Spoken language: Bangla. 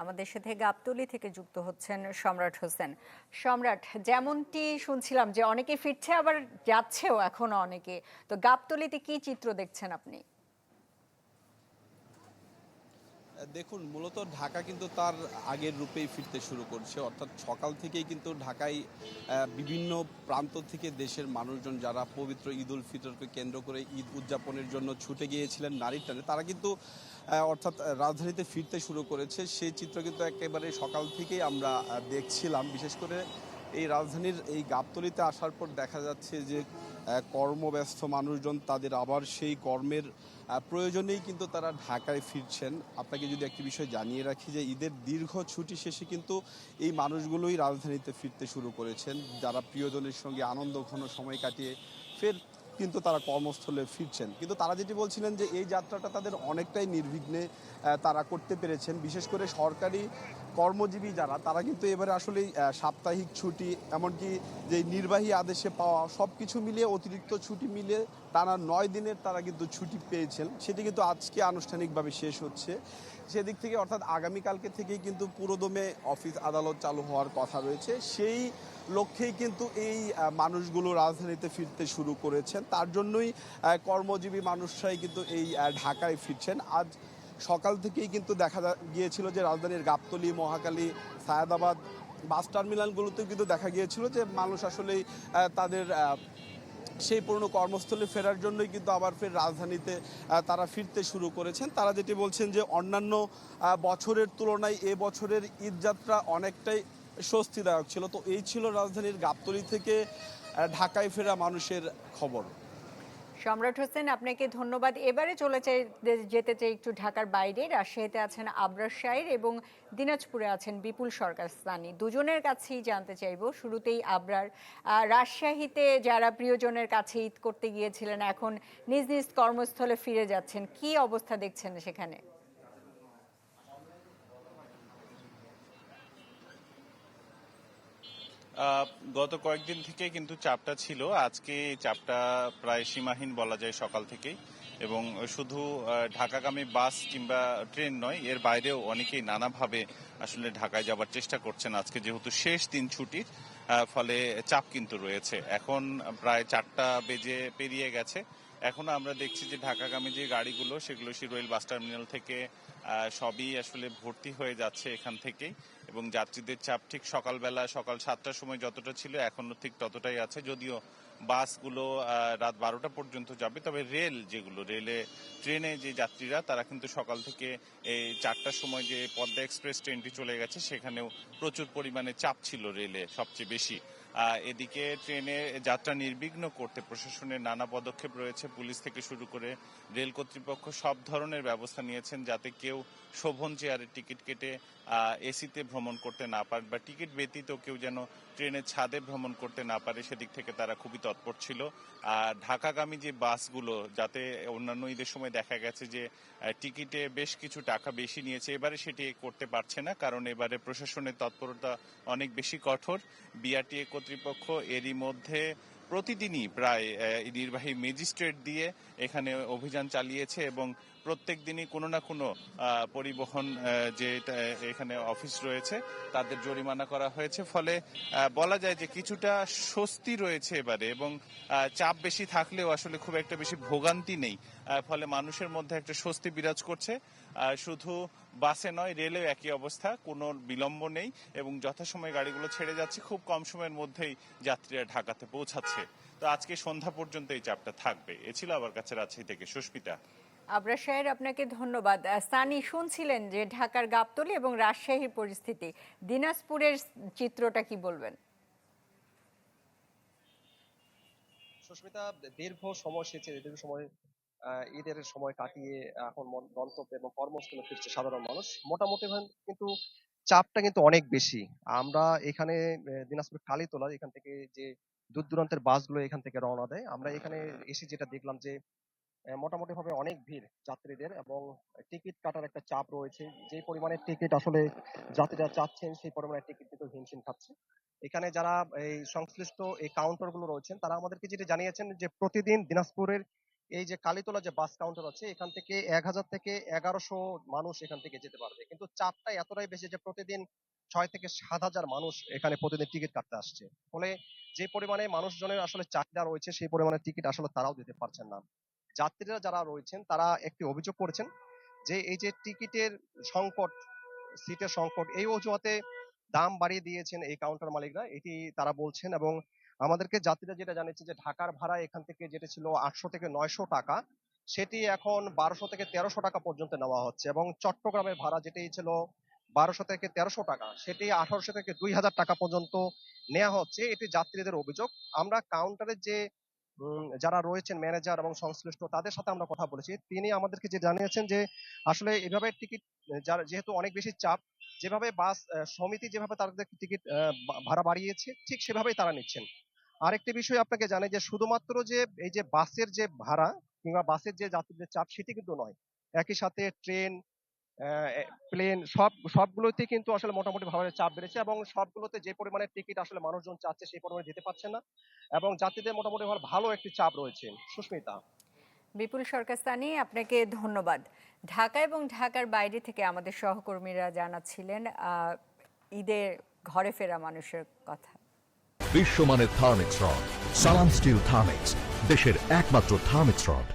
আমাদের সাথে গাবতলী থেকে যুক্ত হচ্ছেন সম্রাট হোসেন। সম্রাট, যেমনটি শুনছিলাম যে অনেকে ফিরছে আবার যাচ্ছেও এখনো অনেকে, তো গাবতলীতে কি চিত্র দেখছেন আপনি? দেখুন, মূলত ঢাকা কিন্তু তার আগের রূপেই ফিরতে শুরু করছে। অর্থাৎ সকাল থেকেই কিন্তু ঢাকায় বিভিন্ন প্রান্ত থেকে দেশের মানুষজন যারা পবিত্র ঈদ উল ফিতরকে কেন্দ্র করে ঈদ উদযাপনের জন্য ছুটে গিয়েছিলেন নারীর টানে, তারা কিন্তু অর্থাৎ রাজধানীতে ফিরতে শুরু করেছে। সেই চিত্র কিন্তু একেবারে সকাল থেকেই আমরা দেখছিলাম। বিশেষ করে এই রাজধানীর এই গাবতলীতে আসার পর দেখা যাচ্ছে যে কর্মব্যস্ত মানুষজন তাদের আবার সেই কর্মের প্রয়োজনেই কিন্তু তারা ঢাকায় ফিরছেন। আপনাকে যদি একটি বিষয় জানিয়ে রাখি যে ঈদের দীর্ঘ ছুটি শেষে কিন্তু এই মানুষগুলোই রাজধানীতে ফিরতে শুরু করেছেন, যারা প্রিয়জনের সঙ্গে আনন্দ ঘন সময় কাটিয়ে ফের কিন্তু তারা কর্মস্থলে ফিরছেন। কিন্তু তারা যেটি বলছিলেন যে এই যাত্রাটা তাদের অনেকটাই নির্বিঘ্নে তারা করতে পেরেছেন। বিশেষ করে সরকারি কর্মজীবী যারা, তারা কিন্তু এবারে আসলে সাপ্তাহিক ছুটি, এমনকি যে নির্বাহী আদেশে পাওয়া সব কিছু মিলিয়ে অতিরিক্ত ছুটি মিলিয়ে টানা 9 দিনের তারা কিন্তু ছুটি পেয়েছেন। সেটি কিন্তু আজকে আনুষ্ঠানিকভাবে শেষ হচ্ছে। সেদিক থেকে অর্থাৎ আগামীকালকে থেকেই কিন্তু পুরোদমে অফিস আদালত চালু হওয়ার কথা রয়েছে। সেই লক্ষ্যেই কিন্তু এই মানুষগুলো রাজধানীতে ফিরতে শুরু করেছেন। তার জন্যই কর্মজীবী মানুষরাই কিন্তু এই ঢাকায় ফিরছেন। আজ সকাল থেকেই কিন্তু দেখা গিয়েছিল যে রাজধানীর গাবতলী, মহাখালী, সায়দাবাদ বাস টার্মিনালগুলোতেও কিন্তু দেখা গিয়েছিল যে মানুষ আসলেই তাদের সেই পুরনো কর্মস্থলে ফেরার জন্যই কিন্তু আবার ফের রাজধানীতে তারা ফিরতে শুরু করেছেন। তারা যেটি বলছেন যে অন্যান্য বছরের তুলনায় এবছরের ঈদযাত্রা অনেকটাই স্বস্তিদায়ক ছিল। তো এই ছিল রাজধানীর গাবতলী থেকে ঢাকায় ফেরা মানুষের খবর। সম্রাট হোসেন, আপনাকে ধন্যবাদ। এবারে চলে চাই, যেতে চাই একটু ঢাকার বাইরে। রাজশাহীতে আছেন আবরার শাইর এবং দিনাজপুরে আছেন বিপুল সরকার সানি। দুজনের কাছেই জানতে চাইবো। শুরুতেই আবরার, রাজশাহীতে যারা প্রিয়জনের কাছে ঈদ করতে গিয়েছিলেন এখন নিজ নিজ কর্মস্থলে ফিরে যাচ্ছেন, কি অবস্থা দেখছেন সেখানে? আহ, গত কয়েকদিন থেকে কিন্তু চাপটা ছিল। আজকে এই চাপটা প্রায় সীমাহীন বলা যায় সকাল থেকেই। এবং শুধু ঢাকাগামী বাস কিংবা ট্রেন নয়, এর বাইরেও অনেকেই নানাভাবে আসলে ঢাকায় যাবার চেষ্টা করছেন আজকে যেহেতু শেষ দিন ছুটির। ফলে চাপ কিন্তু রয়েছে। এখন প্রায় 4টা বেজে পেরিয়ে গেছে। এখনো আমরা দেখছি যে ঢাকাগামী যে গাড়িগুলো সেগুলো শিরোইল বাস টার্মিনাল থেকে সবই আসলে ভর্তি হয়ে যাচ্ছে এখান থেকেই। এবং যাত্রীদের চাপ ঠিক সকালবেলা সকাল 7টার সময় যতটা ছিল এখনো ঠিক ততটাই আছে, যদিও বাসগুলো রাত 12টা পর্যন্ত যাবে। তবে রেলে ট্রেনে যে যাত্রীরা তারা কিন্তু সকাল থেকে এই 4টার সময় যে পদ্মা এক্সপ্রেস ট্রেনটি চলে গেছে সেখানেও প্রচুর পরিমাণে চাপ ছিল রেলে সবচেয়ে বেশি। এদিকে ট্রেনে যাত্রা নির্বিঘ্ন করতে প্রশাসনের নানা পদক্ষেপ রয়েছে। পুলিশ থেকে শুরু করে রেল কর্তৃপক্ষ সব ধরনের ব্যবস্থা নিয়েছেন যাতে কেউ শোভন চেয়ারের টিকিট কেটে এসিতে ভ্রমণ করতে না পারে বা টিকিট ব্যতীত কেউ যেন ট্রেনের ছাদে ভ্রমণ করতে না পারে, সেদিক থেকে তারা খুবই তৎপর ছিল। আর ঢাকাগামী যে বাসগুলো, যাতে অন্যান্য ঈদের সময় দেখা গেছে যে টিকিটে বেশ কিছু টাকা বেশি নিয়েছে, এবারে সেটি করতে পারছে না, কারণ এবারে প্রশাসনের তৎপরতা অনেক বেশি কঠোর। বিআরটিএ কর্তৃপক্ষ এরই মধ্যে প্রতিদিনই প্রায় নির্বাহী ম্যাজিস্ট্রেট দিয়ে এখানে অভিযান চালিয়েছে এবং প্রত্যেক দিনই কোনো না কোনো পরিবহন যে এখানে অফিস রয়েছে তাদের জরিমানা করা হয়েছে। ফলে বলা যায় যে কিছুটা স্বস্তি রয়েছে এবারে, এবং চাপ বেশি থাকলেও আসলে খুব একটা বেশি ভোগান্তি নেই। ফলে মানুষের মধ্যে একটা স্বস্তি বিরাজ করছে। শুধু বাসে নয়, রেলেও একই অবস্থা, কোনো বিলম্ব নেই এবং যথাসময়ে গাড়িগুলো ছেড়ে যাচ্ছে। খুব কম সময়ের মধ্যেই যাত্রীরা ঢাকাতে পৌঁছাচ্ছে। তো আজকে সন্ধ্যা পর্যন্ত এই চাপটা থাকবে। এ ছিল আমার কাছে রাজশাহী থেকে সুস্মিতা। আবরার সাহেব, আপনাকে ধন্যবাদ। সানি, শুনছিলেন যে ঢাকার গাবতলী এবং রাজশাহীর পরিস্থিতি, দিনাজপুরের চিত্রটা কি বলবেন? সুস্মিতা, দীর্ঘ সময় সেচে দীর্ঘ সময় ঈদের সময় কাটিয়ে এখন গন্তব্য এবং কর্মস্থলে ফিরছে সাধারণ মানুষ। মোটামুটি কিন্তু চাপটা কিন্তু অনেক বেশি। আমরা এখানে দিনাজপুর কালীতলা এখান থেকে যে দূর দূরান্তের বাসগুলো এখান থেকে রওনা দেয়, আমরা এখানে এসে যেটা দেখলাম যে মোটামুটি ভাবে অনেক ভিড় যাত্রীদের এবং টিকিট কাটার একটা চাপ রয়েছে। যে পরিমাণে টিকিট আসলে যাত্রীরা চাচ্ছেন সেই পরিমাণে টিকিট কিন্তু হিমশিম খাচ্ছে। এখানে যারা এই সংশ্লিষ্ট এই কাউন্টার গুলো রয়েছেন তারা আমাদেরকে যেটা জানিয়েছেন যে প্রতিদিন দিনাজপুরের এই যে কালীতলা যে বাস কাউন্টার আছে এখান থেকে 1000 থেকে 1100 মানুষ এখান থেকে যেতে পারবে, কিন্তু চাপটা এতটাই বেশি যে প্রতিদিন 6 থেকে 7000 মানুষ এখানে প্রতিদিন টিকিট কাটতে আসছে। ফলে যে পরিমাণে মানুষজনের আসলে চাহিদা রয়েছে সেই পরিমাণে টিকিট আসলে তারাও দিতে পারছেন না। যাত্রীরা যারা রয়েছেন তারা একটি অভিযোগ করেছেন যে এই যে টিকিটের সংকট, সিটের সংকট, এই অজুহাতে দাম বাড়িয়ে দিয়েছেন এই কাউন্টার মালিকরা, এটি তারা বলছেন। এবং আমাদেরকে যাত্রীরা যেটা জানিয়েছে যে ঢাকার ভাড়া এখান থেকে যেটা ছিল 800 থেকে 900 টাকা, সেটি এখন 1200 থেকে 1300 টাকা পর্যন্ত নেওয়া হচ্ছে। এবং চট্টগ্রামের ভাড়া যেটি ছিল 1200 থেকে 1300 টাকা, সেটি 1800 থেকে 2000 টাকা পর্যন্ত নেওয়া হচ্ছে, এটি যাত্রীদের অভিযোগ। আমরা কাউন্টারের যে যারা রয়েছেন ম্যানেজার এবং সংশ্লিষ্ট তাদের সাথে আমরা কথা বলেছি, তিনি আমাদেরকে যে জানিয়েছেন যে আসলে এভাবে টিকিট যার যেহেতু অনেক বেশি চাপ, যেভাবে বাস সমিতি যেভাবে তাদের টিকিট ভাড়া বাড়িয়েছে ঠিক সেভাবেই তারা নিচ্ছেন। আরেকটি বিষয় আপনাকে জানাই যে শুধুমাত্র যে এই যে বাসের যে ভাড়া কিংবা বাসের যে যাত্রীদের চাপ সেটি কিন্তু নয়, একই সাথে ট্রেন, প্লেন সবগুলোতে কিন্তু আসলে মোটামুটি ভাবে চাপ বেড়েছে এবং সবগুলোতে যে পরিমাণে টিকিট আসলে মানুষজন চাচ্ছে সেই পরিমাণে যেতে পারছে না এবং যাত্রীদের মোটামুটি ভালো একটি চাপ রয়েছে। সুস্মিতা। বিপুল সরকার সানি, আপনাকে ধন্যবাদ। ঢাকা এবং ঢাকার বাইরে থেকে আমাদের সহকর্মীরা জানাচ্ছিলেন ঈদে ঘরে ফেরা মানুষের কথা। বিশ্বমানের থার্মিক্স রড, সালাম স্টিল থার্মিক্স, দেশের একমাত্র থার্মিক্স রড।